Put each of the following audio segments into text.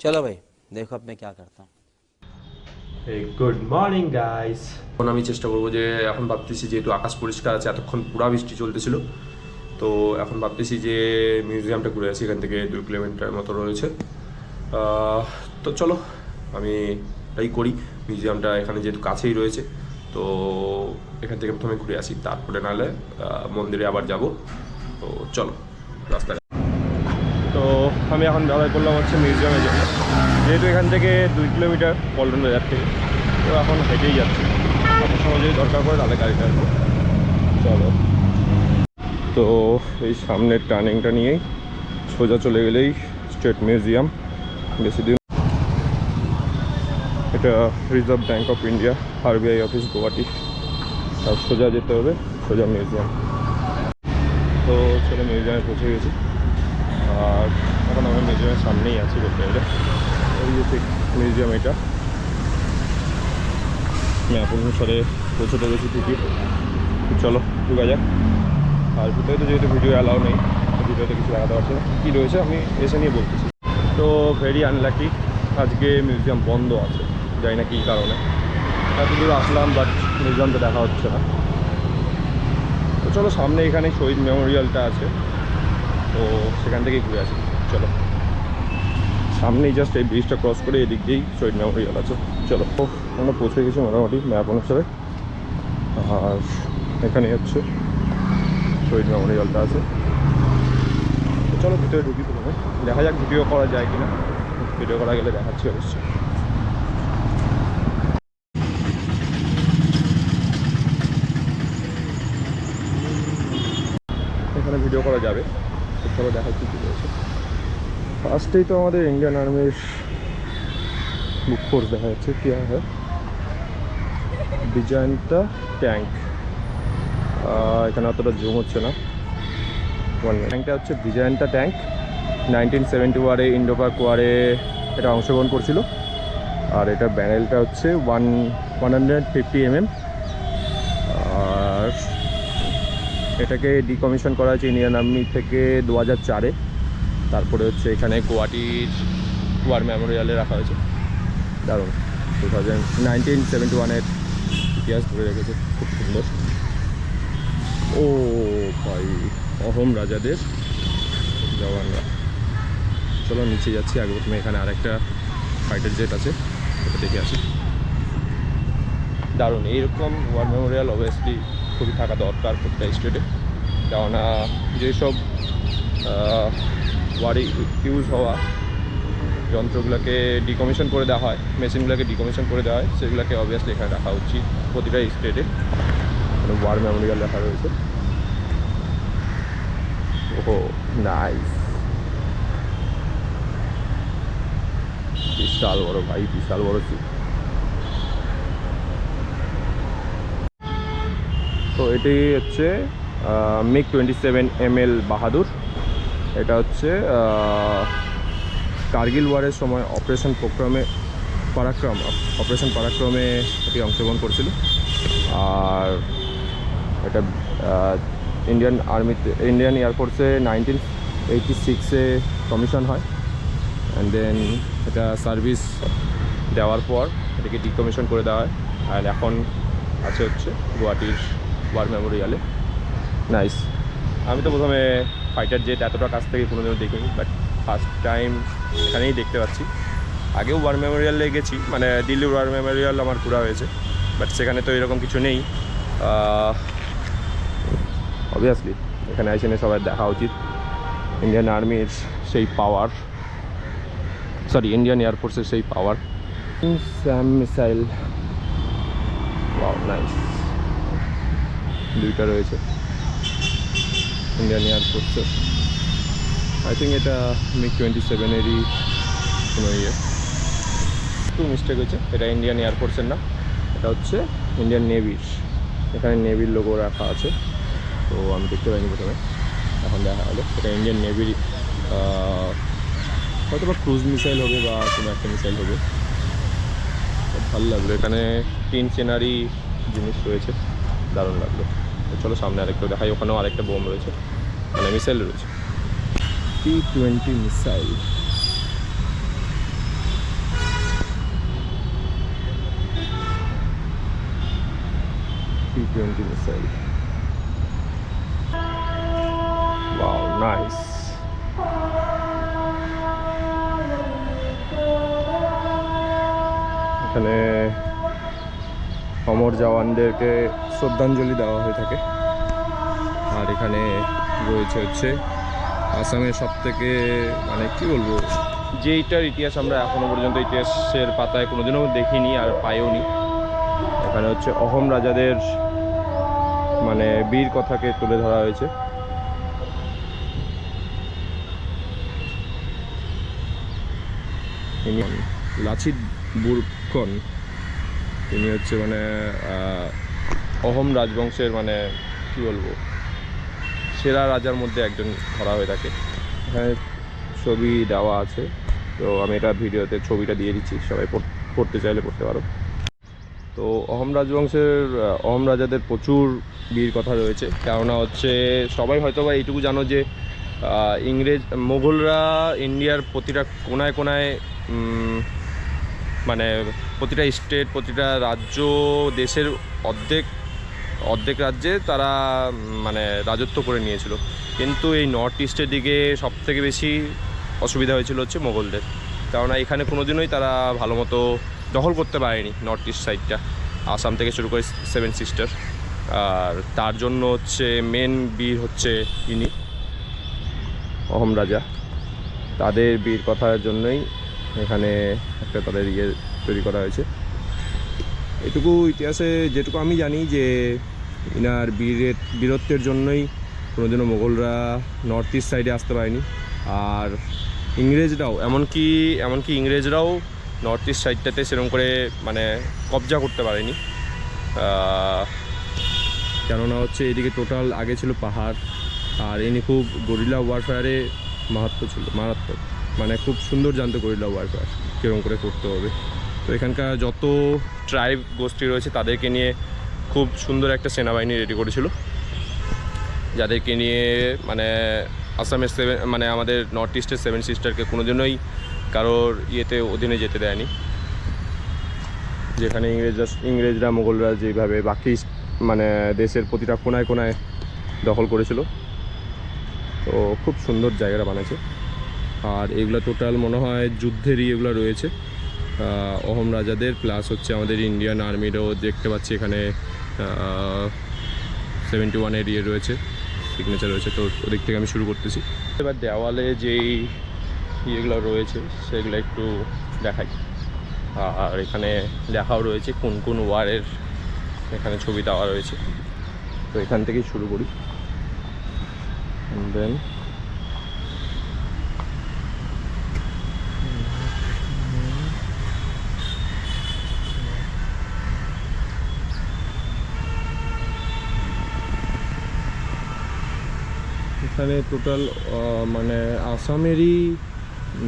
चलो भाई देखो अब मैं क्या करता हूँ। Good morning guys. এখন আমি চেষ্টা করবো যে এখন ভাবতেছি যেহেতু আকাশ পরিষ্কার আছে, এতক্ষণ পুরা বৃষ্টি চলতেছিল, তো এখন ভাবতেছি যে মিউজিয়ামটা ঘুরে আসি। এখান থেকে 2 কিলোমিটার মতো রয়েছে। তো চলো আমি তাই করি। মিউজিয়ামটা এখানে যেহেতু কাছেই রয়েছে, তো এখান থেকে প্রথমে ঘুরে আসি, তারপরে নাহলে মন্দিরে আবার যাব। তো চলো রাস্তায়। তো আমি এখন ব্যবহার করলাম হচ্ছে মিউজিয়ামের জন্য, যেহেতু এখান থেকে 2 কিলোমিটার পল্টন বাজার থেকে, তো এখন হেঁটেই যাচ্ছি। আপনার সময় যদি দরকার পড়ে তাহলে গাড়িটা আসবো। চলো। তো এই সামনের টার্নিংটা নিয়েই সোজা চলে গেলেই স্টেট মিউজিয়াম। বেশি দিন। এটা Reserve Bank of India, RBI office Guwahati. আর সোজা যেতে হবে, সোজা মিউজিয়াম। তো চলে মিউজিয়ামে পৌঁছে গেছি, আর এখন আমরা মিউজিয়ামের সামনেই আছি বলতে গেলে। ওই যে ঠিক মিউজিয়াম, এটা ম্যাপ অনুসারে পৌঁছতে গেছি ঠিকই। চলো ঢুকা যাক। আর ভিতরে তো যেহেতু ভিডিও অ্যালাউ নেই, ভিডিওতে কিছু দেখাতে পারছি না, কী রয়েছে আমি এসে নিয়ে বলতেছি। তো ভেরি আনলাকি, আজকে মিউজিয়াম বন্ধ আছে, জানি না কী কারণে। এত দূর আসলাম বাট মিউজিয়ামটা দেখা হচ্ছে না। তো চলো সামনে এখানে শহীদ মেমোরিয়ালটা আছে, তো সেখান থেকেই ঘুরে আসি। চলো সামনেই জাস্ট এই ব্রিজটা ক্রস করে এদিক দিয়েই শহীদ মেমোরিয়াল আছে। চলো আমরা পৌঁছে গেছি মোটামুটি ম্যাপ অনুসারে। আর এখানে হচ্ছে শহীদ মেমোরিয়ালটা আছে। তো চলো ভিতরে ঢুকি, প্রথমে দেখা যাক ভিডিও করা যায় কিনা। ভিডিও করা গেলে দেখাচ্ছি অবশ্যই। এখানে ভিডিও করা যাবে, তো চলো দেখাচ্ছি কী রয়েছে। ফার্স্টেই তো আমাদের ইন্ডিয়ান আর্মির বুক ফোর্স দেখা যাচ্ছে। কি হয় বিজয়ন্তা ট্যাঙ্ক, এখানে অতটা জুম হচ্ছে না। ট্যাঙ্কটা হচ্ছে বিজয়ন্তা ট্যাঙ্ক। 1971 ইন্ডো পাক ওয়ারে এটা অংশগ্রহণ করছিল। আর এটা ব্যারেলটা হচ্ছে 150 mm। আর এটাকে ডিকমিশন করা হয়েছে ইন্ডিয়ান আর্মি থেকে 2004-এ। তারপরে হচ্ছে এখানে গুয়াহাটির ওয়ার মেমোরিয়ালে রাখা হয়েছে। দারুণ, 1971-এর ইতিহাস ধরে রেখেছে, খুব সুন্দর। ও ভাই, অহোম রাজাদের জওয়ানরা। চলো নিচে যাচ্ছি, আগে প্রথমে এখানে আরেকটা ফাইটার জেট আছে, ওটা দেখে আসি। দারুণ, এইরকম ওয়ার মেমোরিয়াল অবভিয়াসলি খুবই থাকা দরকার প্রত্যেকটা স্টেটে, কেননা যেসব ওয়ারে ইউজ হওয়া যন্ত্রগুলোকে ডিকমিশন করে দেওয়া হয়, মেশিনগুলোকে ডিকমিশন করে দেওয়া হয়, সেগুলোকে অবভিয়াসলি এখানে রাখা উচিত প্রতিটা স্টেটে। ওয়ার মেমোরিয়াল রাখা রয়েছে। ওহো নাইস, বিশাল বড় ভাই, বিশাল বড় ছিল। তো এটি হচ্ছে মিগ 27 ML বাহাদুর। এটা হচ্ছে কার্গিল ওয়ারের সময় অপারেশন পরাক্রমে এটি অংশগ্রহণ করছিল। আর এটা ইন্ডিয়ান এয়ারফোর্সে 1986-এ কমিশন হয়। অ্যান্ড দেন এটা সার্ভিস দেওয়ার পর এটাকে ডিকমিশন করে দেওয়া হয়। আর এখন আছে হচ্ছে গুয়াহাটির ওয়ার মেমোরিয়ালে। নাইস। আমি তো প্রথমে ফাইটার জেট এতটা কাছ থেকে কোনোদিনও দেখিনি, বাট ফার্স্ট টাইম এখানেই দেখতে পাচ্ছি। আগেও ওয়ার মেমোরিয়ালে গেছি, মানে দিল্লি ওয়ার মেমোরিয়াল আমার ঘোরা হয়েছে, বাট সেখানে তো এরকম কিছু নেই। অবভিয়াসলি এখানে এসে সবাই দেখা উচিত। ইন্ডিয়ান আর্মির সেই পাওয়ার, ইন্ডিয়ান এয়ারফোর্সের সেই পাওয়ার। স্যাম মিসাইল, ওয়াও নাইস, দুইটা রয়েছে ইন্ডিয়ান এয়ারফোর্সের। আই থিঙ্ক এটা মিগ 27-এরই কোনো একটু মিস্টেক হয়েছে, এটা ইন্ডিয়ান এয়ারফোর্সের না, এটা হচ্ছে ইন্ডিয়ান নেভির। এখানে নেভির লোগো রাখা আছে, তো আমি দেখতে পাইনি প্রথমে, এখন দেখা হলো এটা ইন্ডিয়ান নেভির। হয়তো বা ক্রুজ মিসাইল হবে বা কোনো একটা মিসাইল হবে। ভালো লাগলো, এখানে 3 চেনারি জিনিস রয়েছে, দারুণ লাগলো। চলো সামনে আরেকটা দেখাই, ওখানেও আরেকটা বোম রয়েছে, মানে মিসাইল রয়েছে। T-20 missile, T-20 missile. Wow, nice. এখানে অমর জওয়ানদেরকে শ্রদ্ধাঞ্জলি দেওয়া হয়ে থাকে। আর এখানে রয়েছে হচ্ছে আসামের সবথেকে মানে কি বলবো, যেইটার ইতিহাস আমরা এখনো পর্যন্ত ইতিহাসের পাতায় কোনোদিনও দেখিনি আর পাইও নি। এখানে হচ্ছে অহোম রাজাদের মানে বীর কথাকে তুলে ধরা হয়েছে। লাচিত বুরখন, তিনি হচ্ছে মানে অহোম রাজবংশের মানে কি বলবো সেরা রাজার মধ্যে একজন ধরা হয়ে থাকে। এখানে ছবি দেওয়া আছে, তো আমি এটা ভিডিওতে ছবিটা দিয়ে দিচ্ছি, সবাই পড়তে চাইলে পড়তে পারো। তো অহোম রাজাদের প্রচুর বীর কথা রয়েছে, কেননা হচ্ছে সবাই হয়তো বা এইটুকু জানো যে মোগলরা ইন্ডিয়ার প্রতিটা কোনায় কোনায় মানে প্রতিটা স্টেট, প্রতিটা রাজ্য, দেশের অর্ধেক রাজ্যে তারা মানে রাজত্ব করে নিয়েছিল। কিন্তু এই নর্থ ইস্টের দিকে সবথেকে বেশি অসুবিধা হয়েছিল হচ্ছে মোগলদের, কারণ এখানে কোনোদিনই তারা ভালো মতো দখল করতে পারেনি নর্থ ইস্ট সাইডটা, আসাম থেকে শুরু করে 7 সিস্টার। আর তার জন্য হচ্ছে মেন বীর হচ্ছে ইনি অহোম রাজা, তাদের বীর কথার জন্যই এখানে একটা তাদের তৈরি করা হয়েছে। এটুকু ইতিহাসে যেটুকু আমি জানি যে ইনার বীরত্বের জন্যই কোনোদিনও মোগলরা নর্থ ইস্ট সাইডে আসতে পারেনি। আর ইংরেজরাও এমনকি ইংরেজরাও নর্থ ইস্ট সাইডটাতে সেরকম করে মানে কবজা করতে পারেনি, কেননা হচ্ছে এদিকে টোটাল আগে ছিল পাহাড়। আর ইনি খুব গরিলা ওয়ারফেয়ারে মারাত্মক, মানে খুব সুন্দর জানতো গরিলা ওয়ারফেয়ার কীরকম করে করতে হবে। তো এখানকার যত ট্রাইব গোষ্ঠী রয়েছে তাদেরকে নিয়ে খুব সুন্দর একটা সেনাবাহিনী রেডি করেছিল, যাদেরকে নিয়ে মানে আসামের মানে আমাদের নর্থ ইস্টের 7 সিস্টারকে কোনোদিনই কারোর অধীনে যেতে দেয়নি। যেখানে ইংরেজরা মোগলরা যেভাবে বাকি মানে দেশের প্রতিটা কোনায় কোনায় দখল করেছিল, তো খুব সুন্দর জায়গাটা বানাচ্ছে। আর এগুলো টোটাল মনে হয় যুদ্ধেরই এগুলো রয়েছে, অহোম রাজাদের প্লাস হচ্ছে আমাদের ইন্ডিয়ান আর্মিরও দেখতে পাচ্ছি এখানে 71-এর রয়েছে, সিগনেচার রয়েছে। তো ওদিক থেকে আমি শুরু করতেছি। এবার দেওয়ালে যেই ইয়েগুলো রয়েছে সেগুলো একটু দেখাই। আর এখানে লেখাও রয়েছে কোন কোন ওয়ারের এখানে ছবি দেওয়া রয়েছে। তো এখান থেকেই শুরু করি। দেন এখানে টোটাল মানে আসামেরই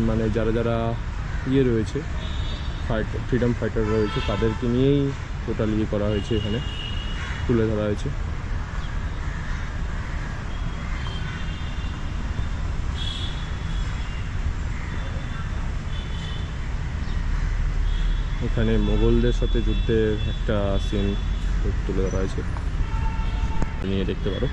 মানে যারা রয়েছে ফ্রিডম ফাইটার রয়েছে তাদেরকে নিয়েই টোটাল করা হয়েছে, এখানে তুলে ধরা হয়েছে। এখানে মোগলদের সাথে যুদ্ধের একটা সিন তুলে ধরা হয়েছে, নিয়ে দেখতে পারো।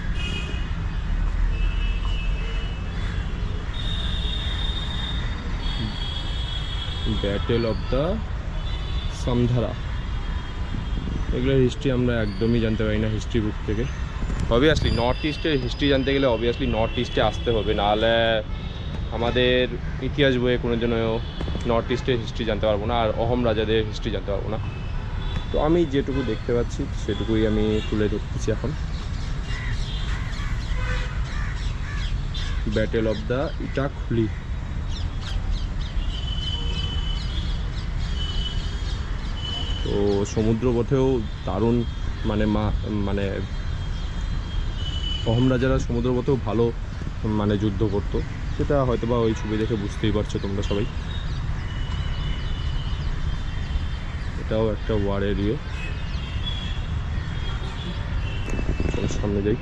ব্যাটেল অফ দ্য সামধারা, এগুলোর হিস্ট্রি আমরা একদমই জানতে পারি না হিস্ট্রি বুক থেকে। অবভিয়াসলি নর্থ ইস্টের হিস্ট্রি জানতে গেলে অবভিয়াসলি নর্থ ইস্টে আসতে হবে, নাহলে আমাদের ইতিহাস বইয়ে কোনো জন্য নর্থ ইস্টের হিস্ট্রি জানতে পারবো না, আর অহোম রাজাদের হিস্ট্রি জানতে পারবো না। তো আমি যেটুকু দেখতে পাচ্ছি সেটুকুই আমি তুলে ধরতেছি এখন। ব্যাটেল অফ দ্য ইটাখুলি, তো সমুদ্রপথেও দারুণ মানে অহোম রাজারা সমুদ্রপথেও ভালো মানে যুদ্ধ করতো, সেটা হয়তো বা ওই ছবি দেখে বুঝতেই পারছো তোমরা সবাই। এটাও একটা ওয়ার এরিয়া। চলো সামনে যাই।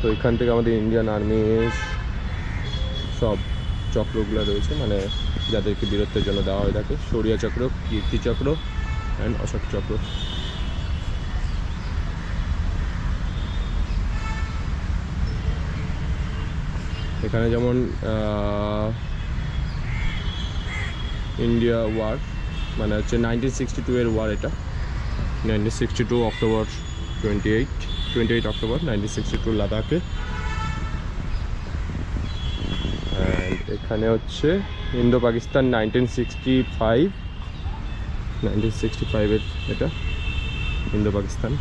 তো এখান থেকে আমাদের ইন্ডিয়ান আর্মির সব চক্রগুলো রয়েছে, মানে যাদেরকে বীরত্বের জন্য দেওয়া হয়ে থাকে, শৌর্য চক্র, কীর্তি চক্র অ্যান্ড অশোক চক্র। এখানে যেমন ইন্ডিয়া ওয়ার মানে হচ্ছে 1962 এর ওয়ার, এটা 1962 অক্টোবর 28 অক্টোবর 1962 লাদাখে। অ্যান্ড এখানে হচ্ছে ইন্দো পাকিস্তান 1965 এর এটা ইন্দো পাকিস্তান।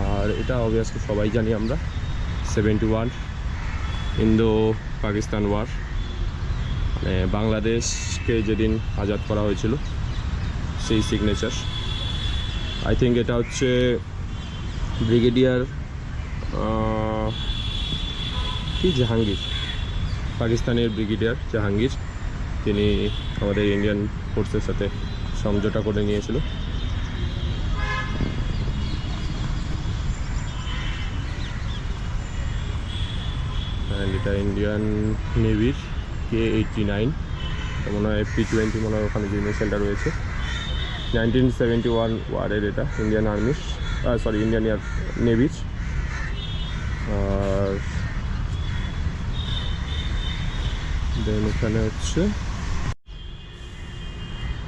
আর এটা অবভিয়াসলি সবাই জানি আমরা 71 ইন্দো পাকিস্তান ওয়ার, মানে বাংলাদেশকে যেদিন আজাদ করা হয়েছিল সেই সিগনেচার। আই থিঙ্ক এটা হচ্ছে ব্রিগেডিয়ার কি জাহাঙ্গীর, পাকিস্তানের ব্রিগেডিয়ার জাহাঙ্গীর, তিনি আমাদের ইন্ডিয়ান ফোর্সের সাথে সমঝোতা করে নিয়েছিল। অ্যান্ড এটা ইন্ডিয়ান নেভির K-89, মনে হয় P-20 মনে হয় ওখানে যে মিসাইলটা রয়েছে। 1971 ওয়ারের এটা ইন্ডিয়ান আর্মির, ইন্ডিয়ান নেভির। আর দেন এখানে হচ্ছে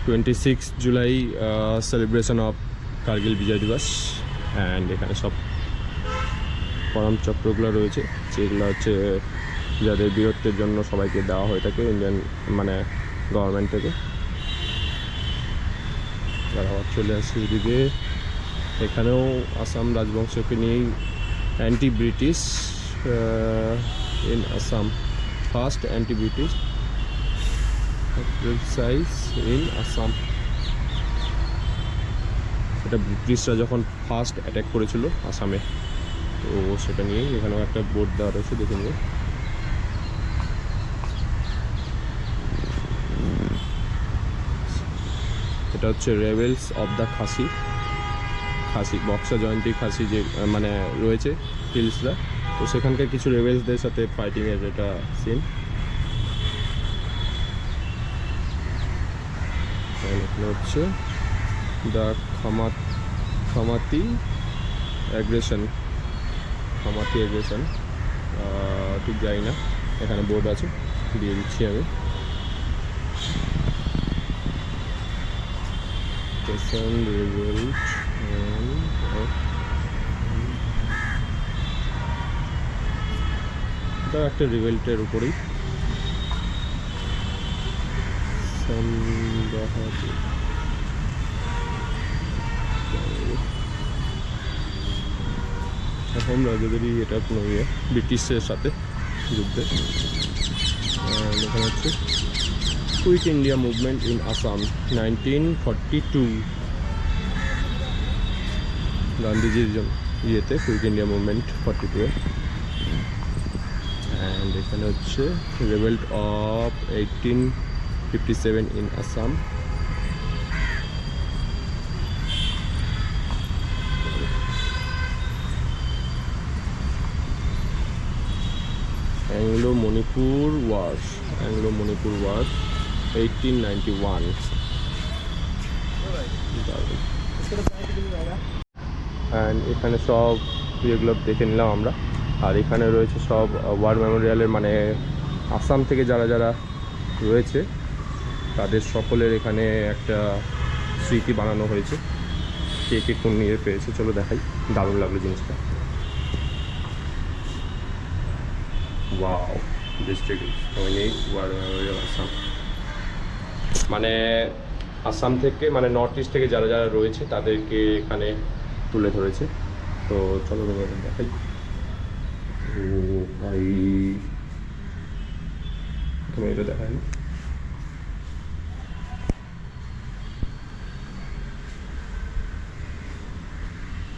26 জুলাই সেলিব্রেশন অফ কার্গিল বিজয় দিবস। অ্যান্ড এখানে সব পরম চক্রগুলো রয়েছে, যেগুলো হচ্ছে যাদের বীরত্বের জন্য সবাইকে দেওয়া হয়ে থাকে ইন্ডিয়ান মানে গভর্নমেন্ট থেকে। আর আবার চলে আসি এদিকে, এখানেও আসাম রাজবংশকে নিয়েই anti British in Assam, first anti British exercise in Assam. এটা ব্রিটিশরা যখন ফার্স্ট অ্যাটাক করেছিল আসামে, তো সেটা নিয়েই এখানেও একটা বোর্ড দেওয়া রয়েছে, দেখে নিয়ে। এটা হচ্ছে রেবেলস অফ দ্য খাসি বক্সা জয়ন্তী খাসি যে মানে রয়েছে হিলসরা, তো সেখানকার কিছু রেবেলসদের সাথে ফাইটিংয়ের এটা সিন। এখানে হচ্ছে দ্য খামাতি অ্যাগ্রেশন ঠিক জানি না, এখানে বোর্ড আছে, দিয়ে দিচ্ছি আমি। এটা একটা রিভেল্টের উপরেই এখন রাজাদেরই এটা কোনো ব্রিটিশের সাথে যুদ্ধে। এখানে হচ্ছে quit India movement in Assam 1942, গান্ধীজির ইয়েতে কুইট ইন্ডিয়া মুভমেন্ট 42-এ। অ্যান্ড এখানে হচ্ছে রেভেল্ট of 1857 in Assam. অ্যাংলো-মণিপুর war 1891। And এখানে সব যেগুলো দেখে নিলাম আমরা। আর এখানে রয়েছে সব ওয়ার মেমোরিয়ালের, মানে আসাম থেকে যারা যারা রয়েছে তাদের সকলের এখানে একটা স্মৃতি বানানো হয়েছে, কে কে কোন নিয়ে পেয়েছে। চলো দেখাই, দারুণ লাগলো জিনিসটা। Wow, district war memorial Assam, মানে আসাম থেকে মানে নর্থ ইস্ট থেকে যারা যারা রয়েছে তাদেরকে এখানে তুলে ধরেছে। তো চলো তোমাদের দেখাই। ও ভাই, তুমি এটা দেখাই না?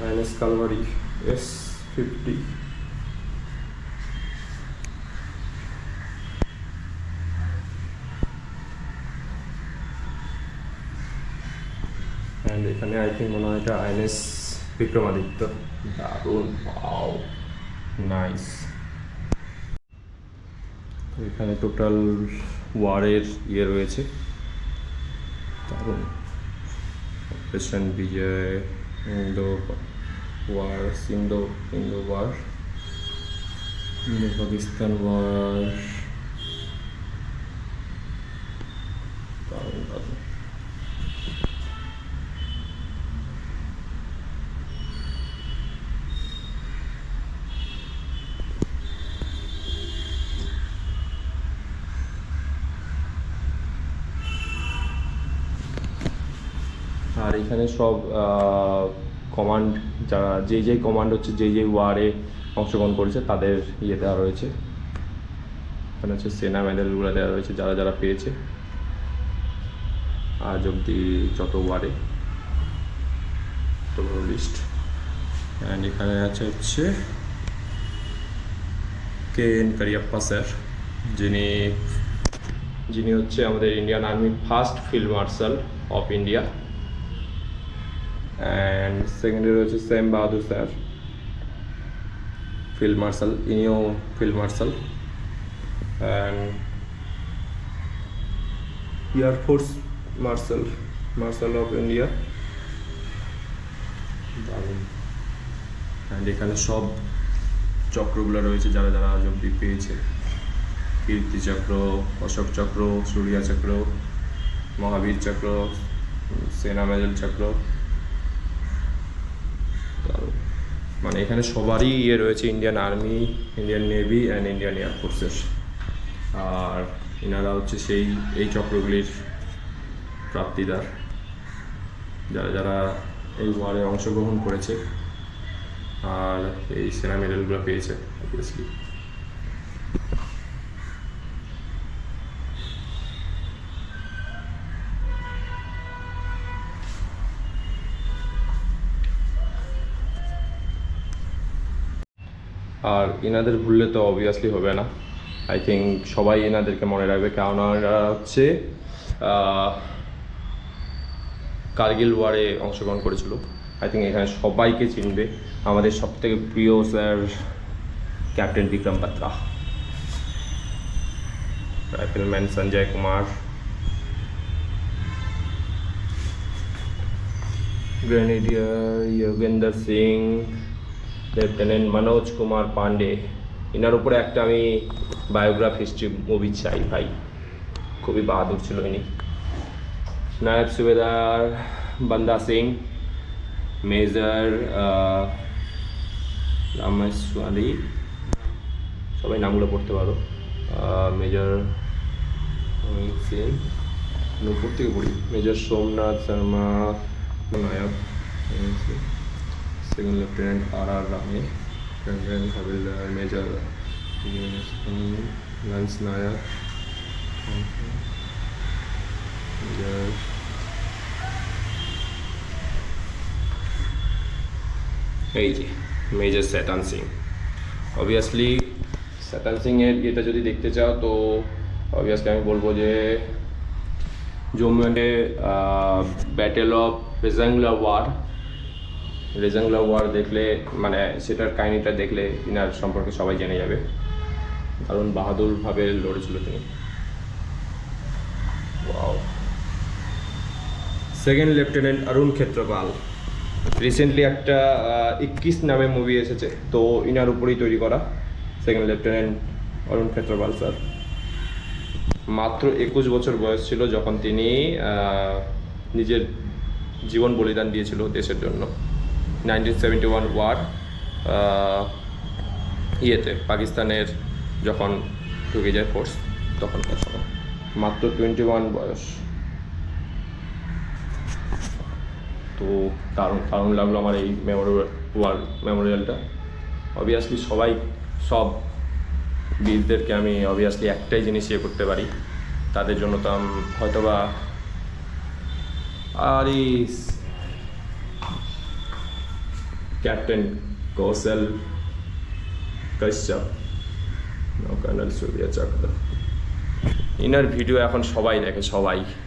INS Kalvari S50। অ্যান্ড এখানে আই থিঙ্ক মনে হয় এটা INS বিক্রমাদিত্য। দারুণ, ওয়াও, নাইস। এখানে টোটাল ওয়ারের ইয়ে রয়েছে, দারুণ। অপারেশন বিজয়, ইন্দো ওয়ার। পাকিস্তান ওয়ার আর এখানে সব কমান্ড যারা যেই কমান্ড হচ্ছে যেই ওয়ারে অংশগ্রহণ করেছে তাদের ইয়ে দেওয়া রয়েছে। এখানে হচ্ছে সেনা মেডেলগুলো দেওয়া রয়েছে যারা যারা পেয়েছে আজ অব্দি যত ওয়ারে, তো লিস্ট। অ্যান্ড এখানে আছে হচ্ছে KN কারিয়াপ্পা স্যার, যিনি হচ্ছে আমাদের ইন্ডিয়ান আর্মির first field marshal of India. And সেকেন্ডে রয়েছে Sam Bahadur sir, field marshal, ইনিও field marshal. And air force marshal of India. And এখানে সব চক্রগুলো রয়েছে যারা যারা আজ অব্দি পেয়েছে, কীর্তি চক্র, অশোক চক্র, সূর্যা চক্র, মহাবীর চক্র, সেনা মেডেল চক্র। মানে এখানে সবারই ইয়ে রয়েছে, Indian army, Indian navy and Indian এয়ারফোর্সের। আর এনারা হচ্ছে এই চক্রগুলির প্রাপ্তিদার, যারা যারা এই ওয়ারে অংশগ্রহণ করেছে আর এই সেনা মেডেলগুলো পেয়েছে অবভিয়াসলি। আর এনাদের ভুললে তো অবভিয়াসলি হবে না, আই থিঙ্ক সবাই এনাদেরকে মনে রাখবে, কারণ এনারা হচ্ছে কার্গিল ওয়ারে অংশগ্রহণ করেছিল। আই থিঙ্ক এখানে সবাইকে চিনবে। আমাদের সবথেকে প্রিয় sir captain Vikram Batra, rifleman Sanjay Kumar, grenadier Yogendra Singh, lieutenant Manoj Kumar Pandey. এনার উপরে একটা আমি বায়োগ্রাফ হিস্ট্রি মুভি চাই ভাই, খুবই বাহাদুর ছিল ইনি। নায়ব সুবেদার বান্দা সিং, মেজর রামেশ্বরী, সবাই নামগুলো পড়তে পারো। মেজর সিং, নূপুর থেকে পড়ি। Major Somnath Sharma naik, second lieutenant RR রামে, lieutenant havildar major lance naik, major এই যে মেজর সেতান সিং। অবভিয়াসলি সেতান সিংয়ের এটা যদি দেখতে চাও তো অবভিয়াসলি আমি বলবো যে জম্মুতে ব্যাটেল অফ রেজাংলা ওয়ার দেখলে, মানে সেটার কাহিনিটা দেখলে ইনার সম্পর্কে সবাই জেনে যাবে। কারণ বাহাদুরভাবে লড়েছিল তিনি। সেকেন্ড লেফটেন্যান্ট অরুণ ক্ষেত্রপাল, রিসেন্টলি একটা 21 নামে মুভি এসেছে, তো ইনার উপরেই তৈরি করা। সেকেন্ড লেফটেন্যান্ট অরুণ ক্ষেত্রপাল স্যার মাত্র 21 বছর বয়স ছিল যখন তিনি নিজের জীবন বলিদান দিয়েছিল দেশের জন্য। 1971 ওয়ার পাকিস্তানের যখন ঢুকে যায় ফোর্স, তখনকার সময় মাত্র 21 বয়স। তো দারুণ লাগলো আমার এই মেমোরিয়ালটা। অবভিয়াসলি সব বীরদেরকে আমি অবভিয়াসলি একটাই জিনিস ইয়ে করতে পারি, তাদের জন্য তো হয়তোবা আর ক্যাপ্টেন কৌশল কাশ্যপ, কর্নেল সূর্যা চক্র, ইনার ভিডিও এখন সবাই দেখে,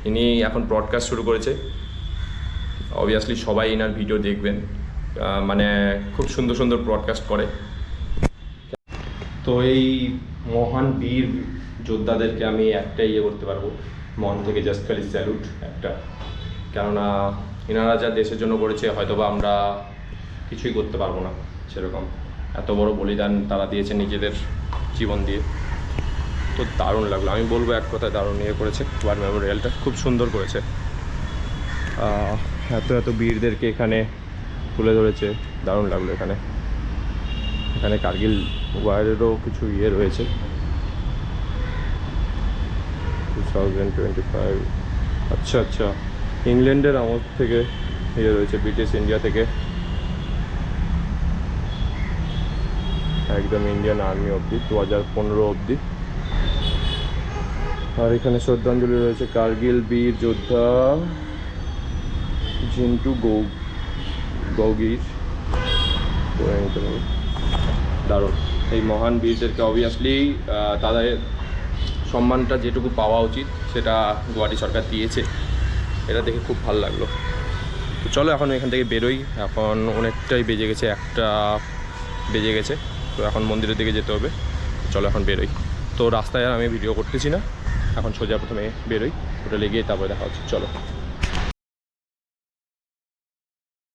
ইনি এখন ব্রডকাস্ট শুরু করেছে। অবভিয়াসলি সবাই ইনার ভিডিও দেখবেন, মানে খুব সুন্দর ব্রডকাস্ট করে। তো এই মহান বীর যোদ্ধাদেরকে আমি একটাই ইয়ে করতে পারবো, মন থেকে জাস্ট খালি স্যালুট একটা। কেননা এনারা যা দেশের জন্য করেছে হয়তোবা আমরা কিছুই করতে পারবো না সেরকম। এত বড় বলিদান তারা দিয়েছে নিজেদের জীবন দিয়ে। তো দারুণ লাগলো, আমি বলবো এক কথায় দারুণ ইয়ে করেছে ওয়ার মেমোরিয়ালটা, খুব সুন্দর করেছে। এত এত বীরদেরকে এখানে তুলে ধরেছে, দারুণ লাগলো। এখানে এখানে কার্গিল ওয়ারেরও কিছু ইয়ে রয়েছে। 2025, আচ্ছা আচ্ছা, ইংল্যান্ডের আমল থেকে ইয়ে রয়েছে, ব্রিটিশ ইন্ডিয়া থেকে একদম ইন্ডিয়ান আর্মি অবধি 2015 অবধি। আর এখানে শ্রদ্ধাঞ্জলি রয়েছে কার্গিল বীর যোদ্ধা জিন্টু গৌগির। দারুণ, এই মহান বীরদেরকে অবভিয়াসলি তাদের সম্মানটা যেটুকু পাওয়া উচিত সেটা গুয়াহাটি সরকার দিয়েছে, এটা দেখে খুব ভালো লাগলো। তো চলো এখন এখান থেকে বেরোই, এখন অনেকটাই বেজে গেছে, 1টা বেজে গেছে। তো এখন মন্দিরের দিকে যেতে হবে, চলো এখন বেরোই। তো রাস্তায় আর আমি ভিডিও করতেছি না, এখন সোজা প্রথমে বেরোই, হোটেলে গিয়ে তারপরে দেখা হচ্ছে, চলো।